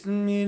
बिस्मिल्लाहिर्रहमानिर्रहीम।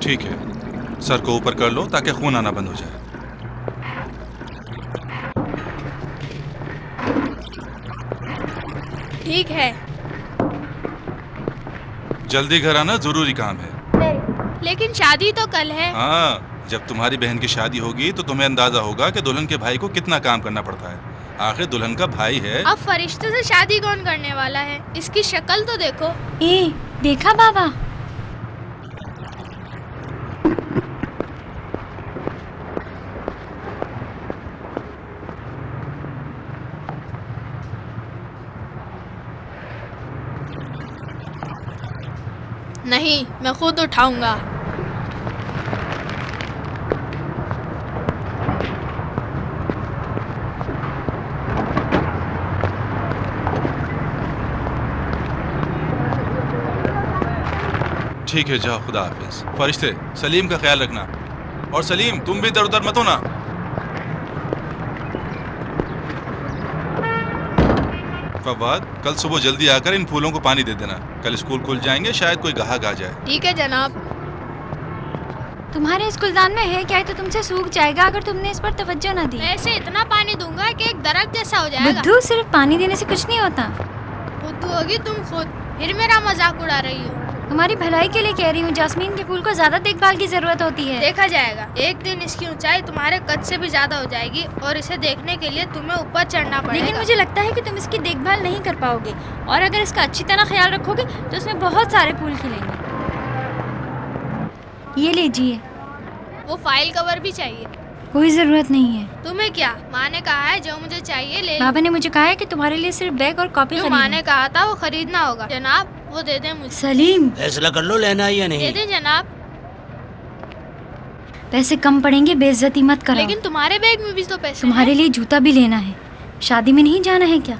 ठीक है, सर को ऊपर कर लो ताकि खून आना बंद हो जाए। ठीक है। जल्दी घर आना, जरूरी काम है। लेकिन शादी तो कल है। हाँ, जब तुम्हारी बहन की शादी होगी तो तुम्हें अंदाजा होगा कि दुल्हन के भाई को कितना काम करना पड़ता है। आखिर दुल्हन का भाई है। अब फरिश्ते से शादी कौन करने वाला है? इसकी शक्ल तो देखो। ए, देखा बाबा? नहीं, मैं खुद उठाऊंगा। ठीक है, जाओ, खुदा हाफिज। फरिश्ते, सलीम का ख्याल रखना। और सलीम, तुम भी इधर उधर मत होना। फवाद, कल सुबह जल्दी आकर इन फूलों को पानी दे देना। कल स्कूल खुल जाएंगे, शायद कोई ग्राहक आ जाए। ठीक है जनाब। तुम्हारे इस गुलदान में है क्या? तो तुमसे सूख जाएगा अगर तुमने इस पर तवज्जो न दी। मैं इसे इतना पानी दूंगा कि एक दरख्त जैसा हो जाएगा। बुद्धू, सिर्फ पानी देने से कुछ नहीं होता। बुद्धू होगी तुम खुद, फिर मेरा मजाक उड़ा रही हो। तुम्हारी भलाई के लिए कह रही हूँ, जास्मीन के फूल को ज्यादा देखभाल की जरूरत होती है। देखा जाएगा, एक दिन इसकी ऊंचाई तुम्हारे कद से भी ज्यादा हो जाएगी और इसे देखने के लिए तुम्हें ऊपर चढ़ना पड़ेगा। लेकिन मुझे लगता है कि तुम इसकी देखभाल नहीं कर पाओगे, और अगर इसका अच्छी तरह ख्याल रखोगे तो उसमें बहुत सारे फूल खिलेंगे। ये लीजिए। वो फाइल कवर भी चाहिए। कोई जरूरत नहीं है। तुम्हें क्या, माँ ने कहा है जो मुझे चाहिए ले लो। बाबा ने मुझे कहा है कि तुम्हारे लिए सिर्फ बैग और कॉपी जो माँ ने कहा था वो खरीदना होगा। जनाब वो दे दें मुझे। सलीम, फैसला कर लो, लेना है या नहीं। दे दें जनाब। पैसे कम पड़ेंगे, बेइज्जती मत करो। लेकिन तुम्हारे बैग में भी तो पैसे तुम्हारे लिए जूता भी लेना है। शादी में नहीं जाना है क्या?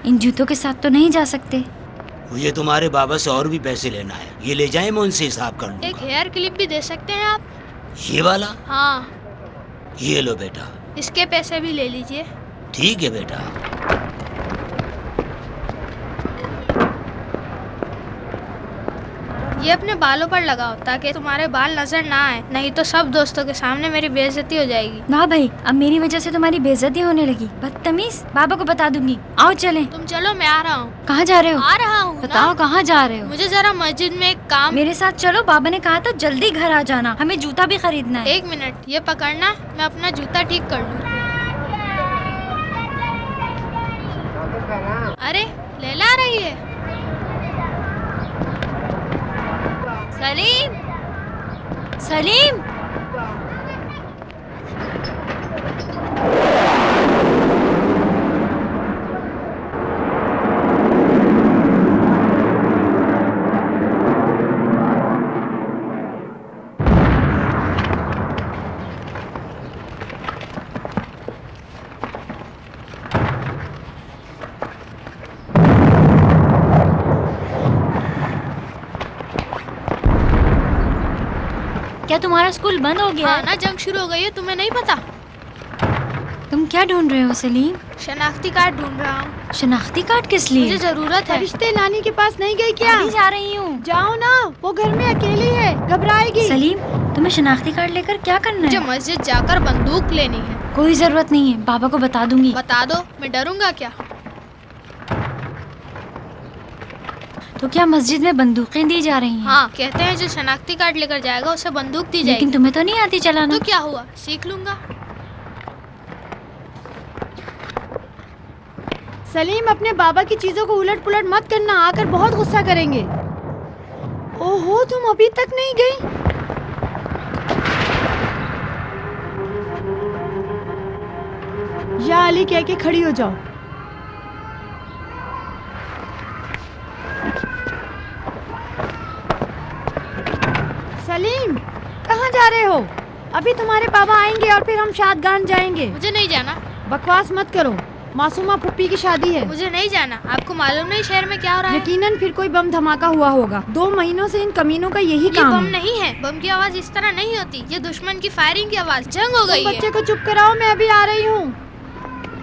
इन जूतों के साथ तो नहीं जा सकते। मुझे तुम्हारे बाबा से और भी पैसे लेना है, ये ले जाए, मैं उनसे हिसाब कर लूंगा। एक हेयर क्लिप भी दे सकते हैं आप? ये वाला? हाँ। ये लो बेटा। इसके पैसे भी ले लीजिए। ठीक है बेटा। ये अपने बालों पर लगाओ ताकि तुम्हारे बाल नजर ना आए, नहीं तो सब दोस्तों के सामने मेरी बेइज्जती हो जाएगी। वाह भाई, अब मेरी वजह से तुम्हारी बेइज्जती होने लगी। बदतमीज, बाबा को बता दूंगी। आओ चलें। तुम चलो, मैं आ रहा हूँ। कहाँ जा रहे हो? आ रहा हूँ। बताओ कहाँ जा रहे हो? मुझे जरा मस्जिद में एक काम। मेरे साथ चलो, बाबा ने कहा था जल्दी घर आ जाना, हमें जूता भी खरीदना है। 1 मिनट, ये पकड़ना, मैं अपना जूता ठीक कर लूँ। अरे लैला आ रही है। सलीम, सलीम। क्या तुम्हारा स्कूल बंद हो गया? हाँ ना, जंग शुरू हो गई है, तुम्हें नहीं पता? तुम क्या ढूंढ रहे हो सलीम? शनाख्ती कार्ड ढूंढ रहा हूँ। शनाख्ती कार्ड किस लिए? मुझे जरूरत है। रिश्ते नानी के पास नहीं गई क्या? अभी जा रही हूँ। जाओ ना, वो घर में अकेली है, घबराएगी। सलीम, तुम्हें शनाख्ती कार्ड लेकर क्या करना मुझे है? मस्जिद जाकर बंदूक लेनी है। कोई जरूरत नहीं है, बाबा को बता दूंगी। बता दो, मैं डरूंगा क्या? तो क्या मस्जिद में बंदूकें दी जा रही हैं? हाँ, कहते हैं जो शनाख्ती कार्ड लेकर जाएगा उसे बंदूक दी जाएगी। लेकिन तुम्हें तो नहीं आती चलाना। तो क्या हुआ, सीख लूंगा। सलीम, अपने बाबा की चीजों को उलट पुलट मत करना, आकर बहुत गुस्सा करेंगे। ओहो, तुम अभी तक नहीं गई? या अली कह के खड़ी हो जाओ। सलीम, कहाँ जा रहे हो? अभी तुम्हारे पापा आएंगे और फिर हम शादगान जाएंगे। मुझे नहीं जाना। बकवास मत करो, मासूमा फुप्पी की शादी है। मुझे नहीं जाना। आपको मालूम नहीं शहर में क्या हो रहा है? यकीनन फिर कोई बम धमाका हुआ होगा। 2 महीनों से इन कमीनों का यही ये काम बम है। नहीं है। बम की आवाज इस तरह नहीं होती, ये दुश्मन की फायरिंग की आवाज। जंग हो गई तुम है। बच्चे को चुप कराओ, मैं अभी आ रही हूँ।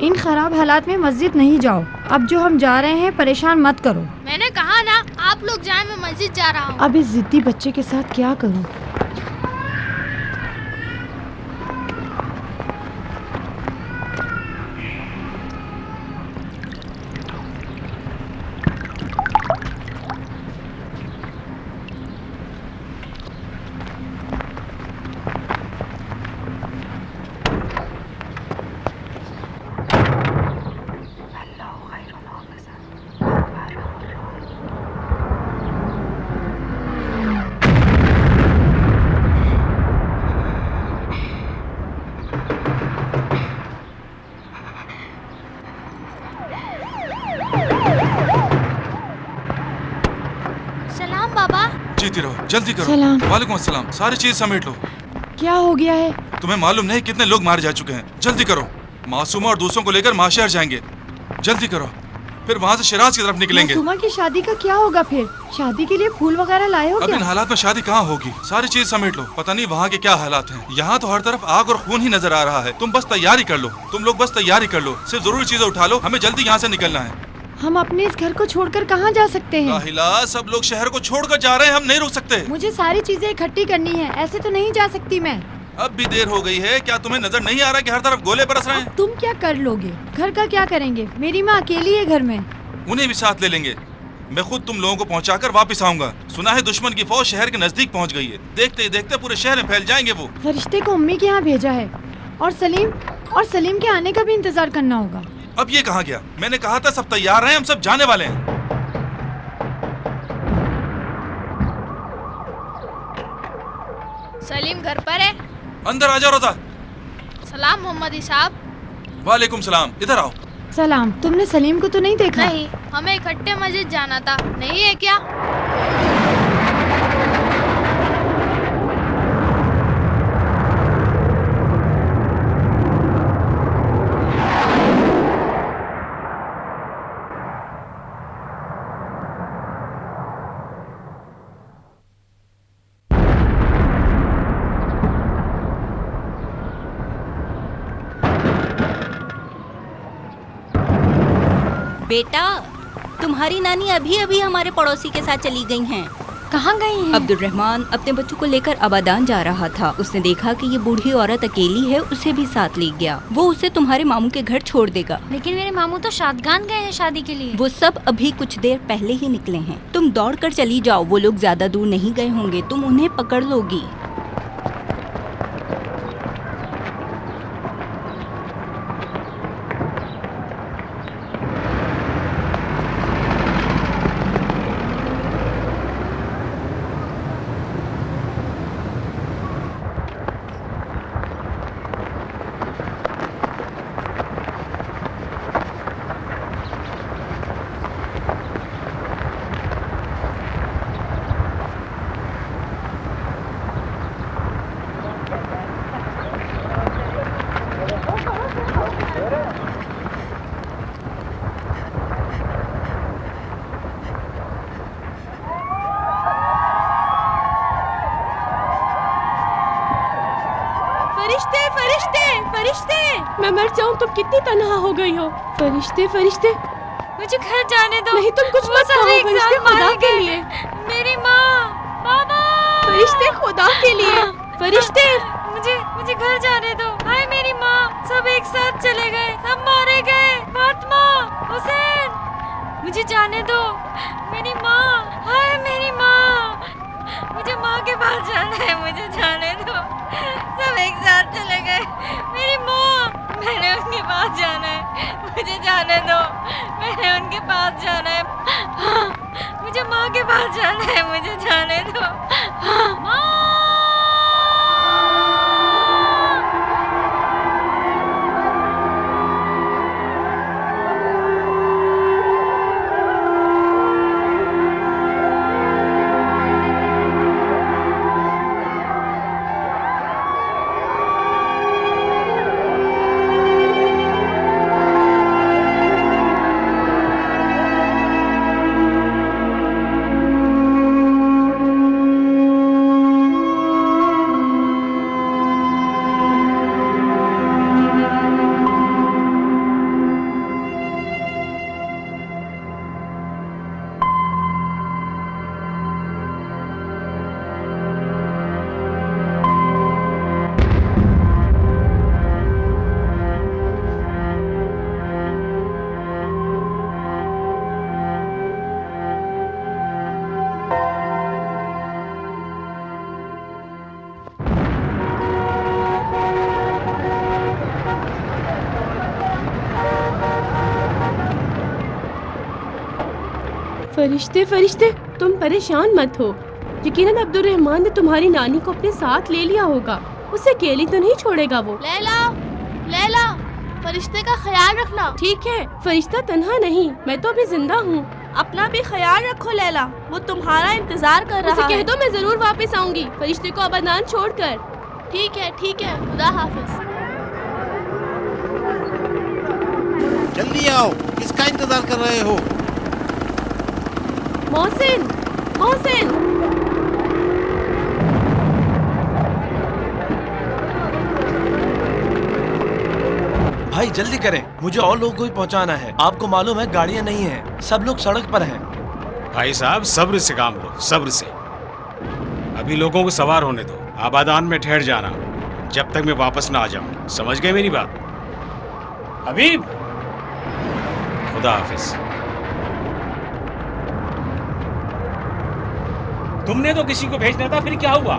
इन खराब हालात में मस्जिद नहीं जाओ। अब जो हम जा रहे हैं, परेशान मत करो। मैंने कहा ना, आप लोग जाएं, मैं मस्जिद जा रहा हूँ। अब इस जिद्दी बच्चे के साथ क्या करूँ? सलाम बाबा। जीती रहो, जल्दी करो। सलाम। वालेकुम अस्सलाम। सारी चीज समेट लो। क्या हो गया है? तुम्हें मालूम नहीं कितने लोग मारे जा चुके हैं। जल्दी करो। मासूमा और दूसरों को लेकर माशहर जाएंगे। जल्दी करो, फिर वहाँ से शिराज की तरफ निकलेंगे। मासूमा की शादी का क्या होगा फिर? शादी के लिए फूल वगैरह लाए हो अब क्या? इन हालात में शादी कहाँ होगी? सारी चीज समेट लो। पता नहीं वहाँ के क्या हालात हैं। यहाँ तो हर तरफ आग और खून ही नजर आ रहा है। तुम बस तैयारी कर लो। तुम लोग बस तैयारी कर लो। सिर्फ जरूरी चीजें उठा लो, हमें जल्दी यहाँ से निकलना है। हम अपने इस घर को छोड़कर कहाँ जा सकते हैं? राहिला, सब लोग शहर को छोड़कर जा रहे हैं, हम नहीं रुक सकते। मुझे सारी चीजें इकट्ठी करनी है, ऐसे तो नहीं जा सकती मैं। अब भी देर हो गई है। क्या तुम्हें नजर नहीं आ रहा कि हर तरफ गोले बरस रहे हैं? तुम क्या कर लोगे? घर का क्या करेंगे? मेरी माँ अकेली है घर में। उन्हें भी साथ ले लेंगे। मैं खुद तुम लोगों को पहुंचाकर वापस आऊंगा। सुना है दुश्मन की फौज शहर के नजदीक पहुंच गई है। देखते ही देखते पूरे शहर में फैल जाएंगे वो। फरिश्ते को अम्मी के यहाँ भेजा है और सलीम के आने का भी इंतजार करना होगा। अब ये कहाँ गया? मैंने कहा था सब तैयार हैं, हम सब जाने वाले हैं। सलीम घर पर है? अंदर आ जाओ रजा। सलाम मोहम्मदी साहब। वालेकुम सलाम, इधर आओ। सलाम। तुमने सलीम को तो नहीं देखा? नहीं, हमें इकट्ठे मस्जिद जाना था, नहीं है क्या? बेटा, तुम्हारी नानी अभी अभी हमारे पड़ोसी के साथ चली गई हैं। कहाँ गई हैं? अब्दुर्रहमान अपने बच्चों को लेकर आबादान जा रहा था। उसने देखा कि ये बूढ़ी औरत अकेली है, उसे भी साथ ले गया। वो उसे तुम्हारे मामू के घर छोड़ देगा। लेकिन मेरे मामू तो शादगान गए हैं शादी के लिए। वो सब अभी कुछ देर पहले ही निकले हैं। तुम दौड़ कर चली जाओ, वो लोग ज्यादा दूर नहीं गए होंगे, तुम उन्हें पकड़ लोगी। फरिश्ते फरिश्ते फरिश्ते, मैं मर जाऊं तुम कितनी तन्हा हो गई हो। फरिश्ते फरिश्ते, मुझे घर जाने दो। नहीं तुम कुछ मत कहो फरिश्ते, खुदा के लिए। मेरी माँ, बाबा। फरिश्ते खुदा के लिए, फरिश्ते। मुझे घर जाने दो। हाय मेरी माँ, सब एक साथ चले गए, सब मारे गए। फातिमा, हुसैन, मुझे जाने दो। मेरी माँ, हाय मेरी माँ, मुझे माँ के पास जाना है, मुझे जाने दो। सब एक साथ चले गए। मेरी माँ, मैंने उनके पास जाना है, मुझे जाने दो। मैंने उनके पास जाना है। हाँ, मुझे माँ के पास जाना है, मुझे जाने दो। हाँ, माँ। फरिश्ते फरिश्ते, तुम परेशान मत हो। यकीनन अब्दुर्रहमान ने तुम्हारी नानी को अपने साथ ले लिया होगा। उसे अकेली तो नहीं छोड़ेगा वो। लैला, फरिश्ते का ख्याल रखना। ठीक है, फरिश्ता तन्हा नहीं, मैं तो अभी जिंदा हूँ। अपना भी ख्याल रखो लैला, वो तुम्हारा इंतजार कर रहा है। उसे कह दो मैं जरूर वापस आऊंगी, फरिश्ते को आबादान छोड़कर। ठीक है, खुदा हाफिज। जल्दी आओ, किसका इंतजार कर रहे हो? मोहसिन, मोहसिन। भाई जल्दी करें, मुझे और लोगों को भी पहुंचाना है। आपको मालूम है गाड़ियां नहीं हैं, सब लोग सड़क पर हैं। भाई साहब सब्र से काम लो, सब्र से। अभी लोगों को सवार होने दो, आबादान में ठहर जाना जब तक मैं वापस ना आ जाऊं। समझ गए मेरी बात? हबीब, खुदा हाफिज। तुमने तो किसी को भेजना था, फिर क्या हुआ?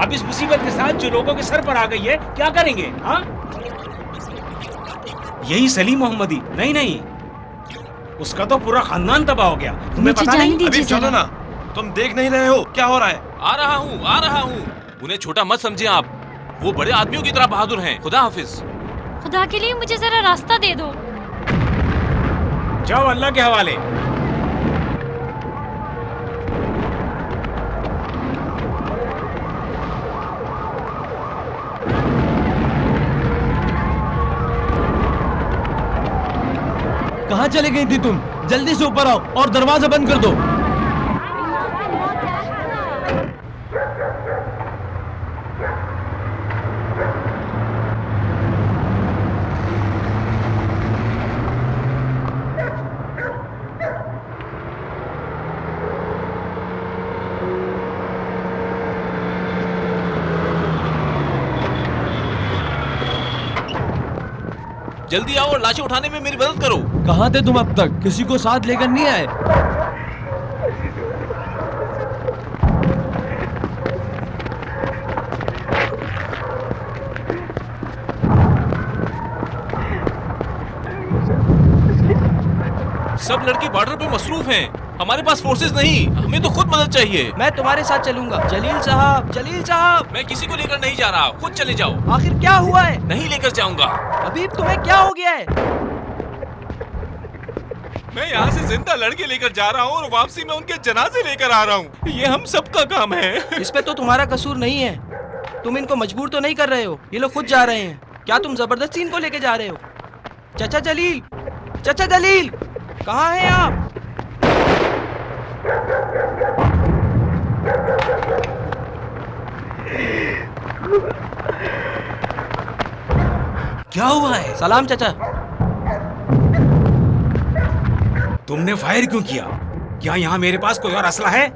अब इस मुसीबत के साथ जो लोगों के सर पर आ गई है, क्या करेंगे? हाँ, यही सलीम मोहम्मदी? नहीं नहीं, उसका तो पूरा खानदान तबाह हो गया। तुम्हें पता नहीं? अभी चलो ना, तुम देख नहीं रहे हो क्या हो रहा है? आ रहा हूँ। उन्हें छोटा मत समझिए आप, वो बड़े आदमियों की तरह बहादुर हैं। खुदा हाफिज। खुदा के लिए मुझे जरा रास्ता दे दो। जाओ अल्लाह के हवाले। कहाँ चले गई थी तुम? जल्दी से ऊपर आओ और दरवाजा बंद कर दो। जल्दी आओ और लाशें उठाने में मेरी मदद करो। कहाँ थे तुम अब तक? किसी को साथ लेकर नहीं आए? सब लड़के बॉर्डर पे मसरूफ हैं। हमारे पास फोर्सेस नहीं, हमें तो खुद मदद चाहिए। मैं तुम्हारे साथ चलूंगा। जलील साहब। मैं किसी को लेकर नहीं जा रहा, खुद चले जाओ। आखिर क्या हुआ है? नहीं लेकर जाऊंगा। हबीब तुम्हें क्या हो गया है? मैं यहाँ से जिंदा लड़के लेकर जा रहा हूँ और वापसी में उनके जनाजे लेकर आ रहा हूँ। ये हम सबका काम है। इस पे तो तुम्हारा कसूर नहीं है। तुम इनको मजबूर तो नहीं कर रहे हो, ये लोग खुद जा रहे हैं। क्या तुम जबरदस्ती इनको लेके जा रहे हो? चाचा जलील कहाँ हैं आप? क्या हुआ है? सलाम चाचा। तुमने फायर क्यों किया? क्या यहाँ मेरे पास कोई और असला है?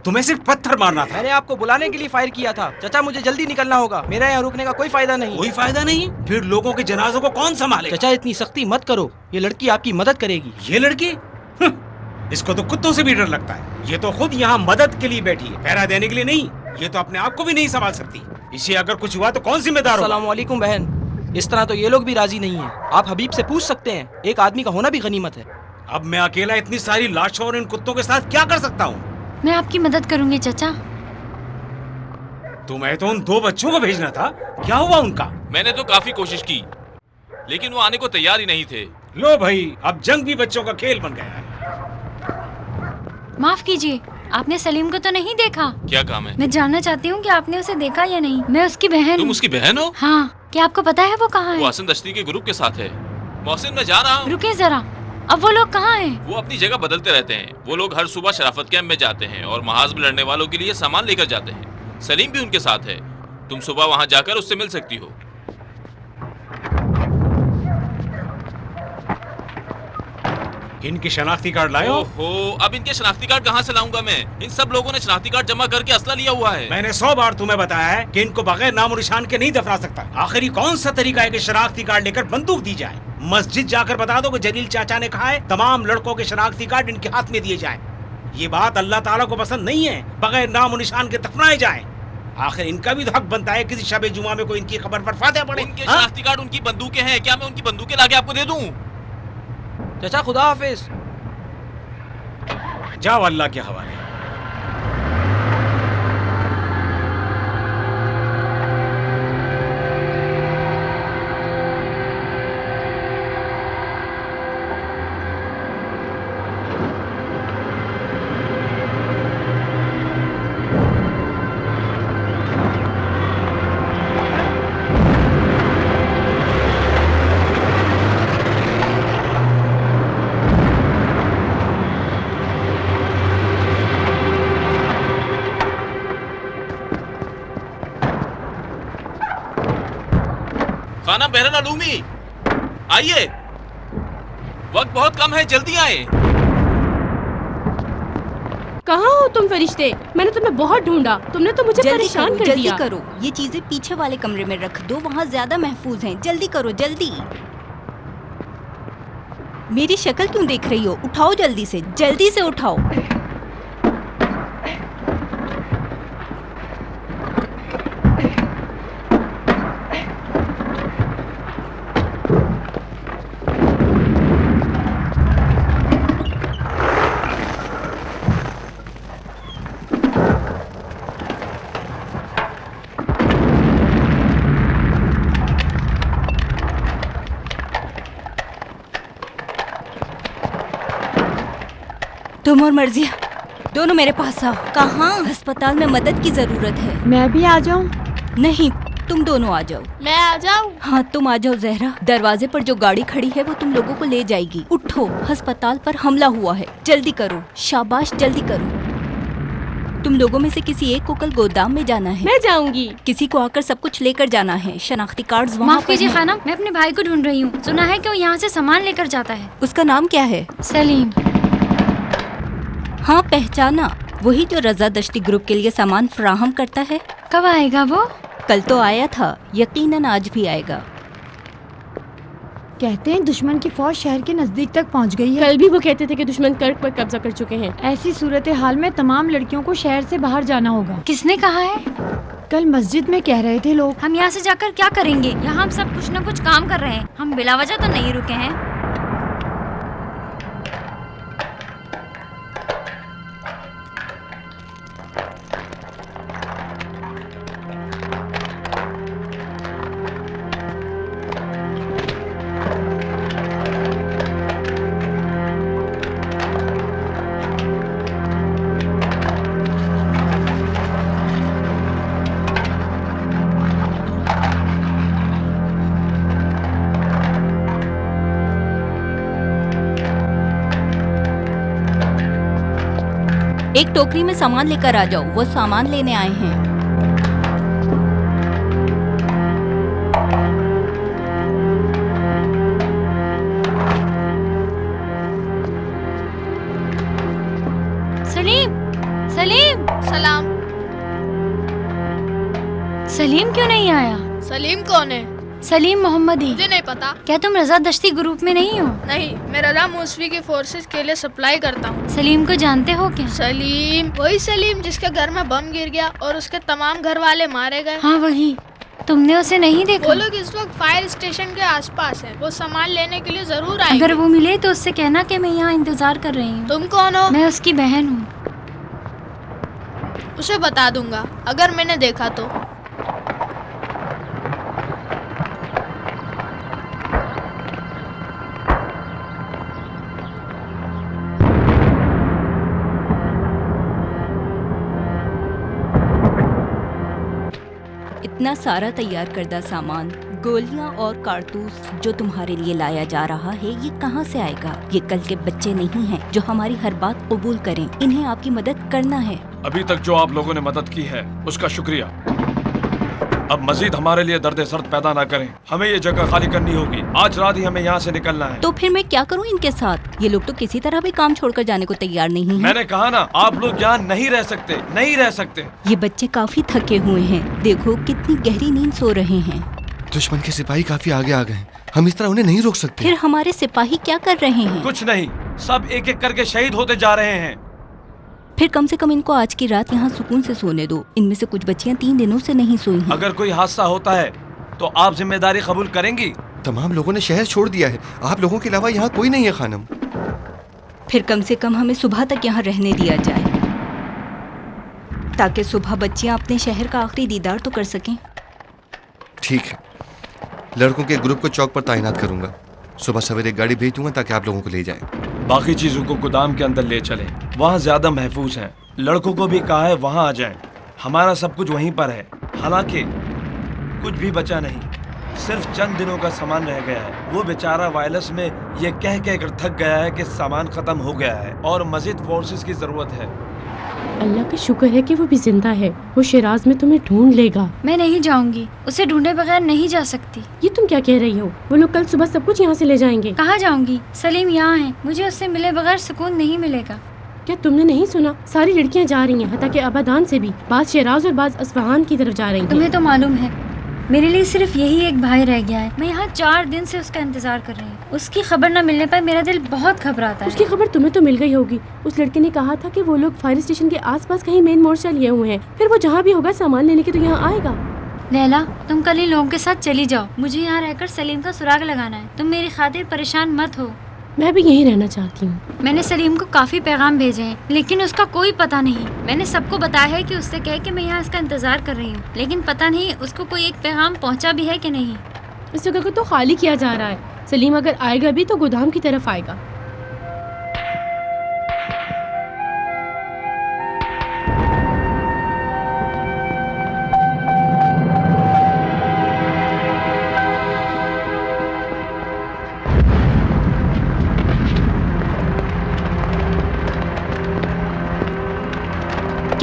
तुम्हें सिर्फ पत्थर मारना था। मैंने आपको बुलाने के लिए फायर किया था। चाचा मुझे जल्दी निकलना होगा, मेरा यहाँ रुकने का कोई फायदा नहीं। कोई फायदा नहीं? फिर लोगों के जनाजों को कौन संभालेगा? चाचा इतनी सख्ती मत करो, ये लड़की आपकी मदद करेगी। ये लड़की? इसको तो कुत्तों से भी डर लगता है। ये तो खुद यहाँ मदद के लिए बैठी है, पहरा देने के लिए नहीं। ये तो अपने आप को भी नहीं संभाल सकती। इसे अगर कुछ हुआ तो कौन जिम्मेदार होगा? अस्सलाम वालेकुम बहन। इस तरह तो ये लोग भी राजी नहीं है। आप हबीब से पूछ सकते हैं, एक आदमी का होना भी गनीमत है। अब मैं अकेला इतनी सारी लाशों और इन कुत्तों के साथ क्या कर सकता हूँ? मैं आपकी मदद करूंगी चाचा। तुम्हें तो उन 2 बच्चों को भेजना था, क्या हुआ उनका? मैंने तो काफी कोशिश की, लेकिन वो आने को तैयार ही नहीं थे। लो भाई, अब जंग भी बच्चों का खेल बन गया है। माफ कीजिए, आपने सलीम को तो नहीं देखा? क्या काम है? मैं जानना चाहती हूँ कि आपने उसे देखा या नहीं। मैं उसकी बहन। तुम उसकी बहन हो? हाँ। क्या आपको पता है वो कहाँ है? वो हसन दश्ती के ग्रुप के साथ है। मोहसिन, मैं जा रहा हूँ। रुके जरा, अब वो लोग कहाँ हैं? वो अपनी जगह बदलते रहते हैं। वो लोग हर सुबह शराफत कैंप में जाते हैं और महाज में लड़ने वालों के लिए सामान लेकर जाते हैं। सलीम भी उनके साथ है। तुम सुबह वहाँ जाकर उससे मिल सकती हो। इनकी शनाख्ती कार्ड लाए हो? ओहो, अब इनके शनाख्ती कार्ड कहाँ से लाऊंगा मैं? इन सब लोगों ने शनाख्ती कार्ड जमा करके असला लिया हुआ है। मैंने 100 बार तुम्हें बताया है कि इनको बगैर नाम और निशान के नहीं दफना सकता। आखिरी कौन सा तरीका है कि शनाख्ती कार्ड लेकर बंदूक दी जाए? मस्जिद जाकर बता दो कि जलील चाचा ने कहा है तमाम लड़कों के शनाख्ती कार्ड इनके हाथ में दिए जाएं। ये बात अल्लाह ताला को पसंद नहीं है, बगैर नाम और निशान के दफनाए जाएं। आखिर इनका भी तो हक बनता है किसी शबे जुमा में कोई इनकी खबर पर फातिहा पड़े। उनके शनाख्ती कार्ड उनकी बंदूकें हैं, क्या मैं उनकी बंदूकें लाके आपको दे दूं? चाचा खुदा हाफिज। जाओ अल्लाह के हवाले। खाना बहरन अलूमी, आइए, वक्त बहुत कम है, जल्दी आए। कहाँ हो तुम फरिश्ते? मैंने तुम्हें बहुत ढूंढा, तुमने तो मुझे परेशान कर दिया। जल्दी करो, ये चीजें पीछे वाले कमरे में रख दो, वहाँ ज्यादा महफूज हैं। जल्दी करो, जल्दी। मेरी शक्ल क्यों देख रही हो? उठाओ जल्दी से उठाओ। तुम और मर्जिया दोनों मेरे पास आओ। कहाँ? अस्पताल में मदद की जरूरत है। मैं भी आ जाऊं? नहीं, तुम दोनों आ जाओ। मैं आ जाऊं? हाँ तुम आ जाओ जहरा। दरवाजे पर जो गाड़ी खड़ी है वो तुम लोगों को ले जाएगी। उठो, अस्पताल पर हमला हुआ है, जल्दी करो। शाबाश, जल्दी करो। तुम लोगों में से किसी एक को कल गोदाम में जाना है। मैं जाऊंगी। किसी को आकर सब कुछ लेकर जाना है। शनाख्ती कार्ड्स वहाँ माफ कीजिए खानम, मैं अपने भाई को ढूंढ रही हूँ। सुना है कि वो यहाँ से सामान लेकर जाता है। उसका नाम क्या है? सलीम। हाँ पहचाना, वही जो रजा दश्ती ग्रुप के लिए सामान फराहम करता है। कब आएगा वो? कल तो आया था, यकीनन आज भी आएगा। कहते हैं दुश्मन की फौज शहर के नजदीक तक पहुंच गई है। कल भी वो कहते थे कि दुश्मन कर्क पर कब्जा कर चुके हैं। ऐसी सूरत हाल में तमाम लड़कियों को शहर से बाहर जाना होगा। किसने कहा है? कल मस्जिद में कह रहे थे लोग। हम यहाँ से जाकर क्या करेंगे? यहाँ हम सब कुछ न कुछ काम कर रहे हैं, हम बिला वजह तो नहीं रुके हैं। एक टोकरी में सामान लेकर आ जाओ, वो सामान लेने आए हैं। सलीम, सलीम। सलाम। सलीम क्यों नहीं आया? सलीम कौन है? सलीम मोहम्मदी। मुझे नहीं पता। क्या तुम रजा दश्ती ग्रुप में नहीं हो? नहीं, मैं रजा मूसवी की फोर्सेस के लिए सप्लाई करता हूँ। सलीम को जानते हो क्या? सलीम, वही सलीम जिसके घर में बम गिर गया और उसके तमाम घर वाले मारे गए। हाँ वही। तुमने उसे नहीं देखा? वो लोग इस वक्त फायर स्टेशन के आसपास हैं। वो सामान लेने के लिए जरूर आएंगे। अगर वो मिले तो उससे कहना कि मैं यहाँ इंतजार कर रही हूँ। तुम कौन हो? मैं उसकी बहन हूँ। उसे बता दूंगा अगर मैंने देखा तो। इतना सारा तैयार करदा सामान, गोलियां और कारतूस जो तुम्हारे लिए लाया जा रहा है, ये कहाँ से आएगा? ये कल के बच्चे नहीं हैं जो हमारी हर बात कबूल करें। इन्हें आपकी मदद करना है। अभी तक जो आप लोगों ने मदद की है उसका शुक्रिया। अब मजीद हमारे लिए दर्द सर्द पैदा ना करें। हमें ये जगह खाली करनी होगी। आज रात ही हमें यहाँ से निकलना है। तो फिर मैं क्या करूँ इनके साथ? ये लोग तो किसी तरह भी काम छोड़कर जाने को तैयार नहीं हैं। मैंने कहा ना, आप लोग यहाँ नहीं रह सकते, नहीं रह सकते। ये बच्चे काफी थके हुए हैं, देखो कितनी गहरी नींद सो रहे हैं। दुश्मन के सिपाही काफी आगे आ गए हैं, हम इस तरह उन्हें नहीं रोक सकते। फिर हमारे सिपाही क्या कर रहे हैं? कुछ नहीं, सब एक एक करके शहीद होते जा रहे हैं। फिर कम से कम इनको आज की रात यहाँ सुकून से सोने दो। इनमें से कुछ बच्चियाँ 3 दिनों से नहीं सोई हैं। अगर कोई हादसा होता है तो आप जिम्मेदारी कबूल करेंगी? तमाम लोगों ने शहर छोड़ दिया है, आप लोगों के अलावा यहाँ कोई नहीं है खानम। फिर कम से कम हमें सुबह तक यहाँ रहने दिया जाए, ताकि सुबह बच्चियाँ अपने शहर का आखिरी दीदार तो कर सकें। ठीक है, लड़कों के ग्रुप को चौक पर तैनात करूंगा। सुबह सवेरे गाड़ी भेज दूंगा ताकि आप लोगों को ले जाए। बाकी चीजों को गोदाम के अंदर ले चलें, वहाँ ज्यादा महफूज हैं। लड़कों को भी कहा है वहाँ आ जाएं। हमारा सब कुछ वहीं पर है। हालांकि कुछ भी बचा नहीं, सिर्फ चंद दिनों का सामान रह गया है। वो बेचारा वायरस में ये कह कर थक गया है कि सामान खत्म हो गया है और मजीद फोर्सेस की जरूरत है। अल्लाह का शुक्र है कि वो भी जिंदा है। वो शिराज में तुम्हें ढूंढ लेगा। मैं नहीं जाऊंगी, उसे ढूंढे बगैर नहीं जा सकती। ये तुम क्या कह रही हो? वो लोग कल सुबह सब कुछ यहाँ से ले जाएंगे। कहाँ जाऊंगी? सलीम यहाँ है, मुझे उससे मिले बगैर सुकून नहीं मिलेगा। क्या तुमने नहीं सुना? सारी लड़कियाँ जा रही हैं, हत्ता कि आबादान से भी। बाज शिराज और बाज अस्फहान की तरफ जा रही हैं। तुम्हें तो मालूम है मेरे लिए सिर्फ यही एक भाई रह गया है। मैं यहाँ 4 दिन से उसका इंतजार कर रही हूँ। उसकी खबर न मिलने पर मेरा दिल बहुत घबराता है। उसकी खबर तुम्हें तो मिल गई होगी। उस लड़के ने कहा था कि वो लोग फायर स्टेशन के आसपास कहीं मेन मोर्चा लिए हुए हैं। फिर वो जहाँ भी होगा सामान लेने के तो यहाँ आएगा। लैला, तुम कल इन लोगों के साथ चली जाओ। मुझे यहाँ रहकर सलीम का सुराग लगाना है। तुम मेरी खातिर परेशान मत हो। मैं भी यहीं रहना चाहती हूँ। मैंने सलीम को काफी पैगाम भेजे हैं, लेकिन उसका कोई पता नहीं। मैंने सबको बताया है कि उससे कहे कि मैं यहाँ इसका इंतजार कर रही हूँ, लेकिन पता नहीं उसको कोई एक पैगाम पहुँचा भी है कि नहीं। इस जगह को तो खाली किया जा रहा है। सलीम अगर आएगा भी तो गोदाम की तरफ आएगा।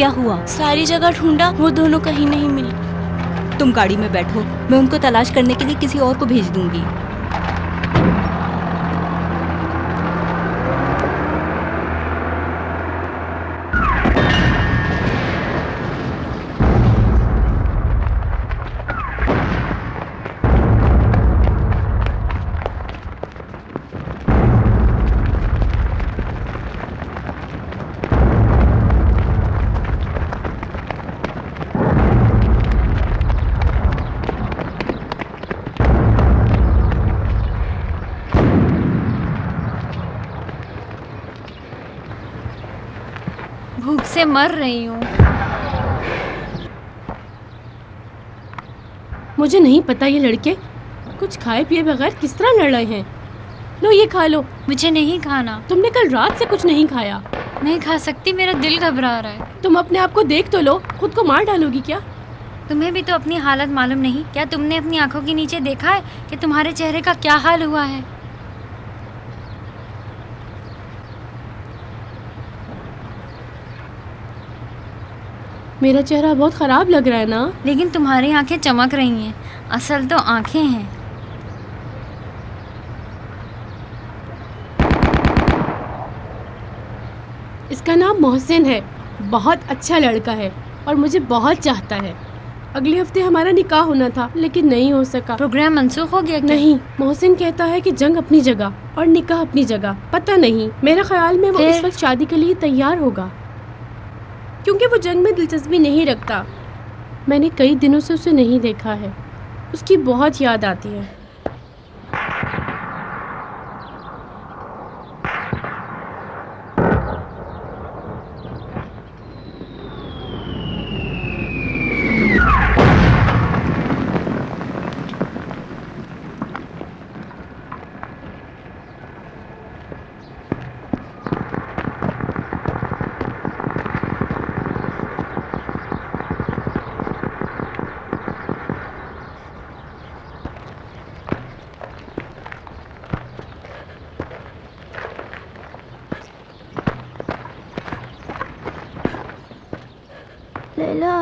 क्या हुआ? सारी जगह ढूंढा, वो दोनों कहीं नहीं मिली। तुम गाड़ी में बैठो, मैं उनको तलाश करने के लिए किसी और को भेज दूंगी। भूख से मर रही हूँ। मुझे नहीं पता ये लड़के कुछ खाए पिए बगैर किस तरह लड़ रहे हैं। लो ये खा लो। मुझे नहीं खाना। तुमने कल रात से कुछ नहीं खाया। नहीं खा सकती, मेरा दिल घबरा रहा है। तुम अपने आप को देख तो लो, खुद को मार डालोगी क्या? तुम्हें भी तो अपनी हालत मालूम नहीं। क्या तुमने अपनी आंखों के नीचे देखा है कि तुम्हारे चेहरे का क्या हाल हुआ है? मेरा चेहरा बहुत खराब लग रहा है ना? लेकिन तुम्हारी आंखें चमक रही हैं। असल तो आंखें हैं। इसका नाम मोहसिन है, बहुत अच्छा लड़का है और मुझे बहुत चाहता है। अगले हफ्ते हमारा निकाह होना था लेकिन नहीं हो सका। प्रोग्राम मंसूख हो गया क्या? नहीं, मोहसिन कहता है कि जंग अपनी जगह और निकाह अपनी जगह। पता नहीं, मेरे ख्याल में वो इस वक्त शादी के लिए तैयार होगा क्योंकि वो जंग में दिलचस्पी नहीं रखता। मैंने कई दिनों से उसे नहीं देखा है, उसकी बहुत याद आती है। लैला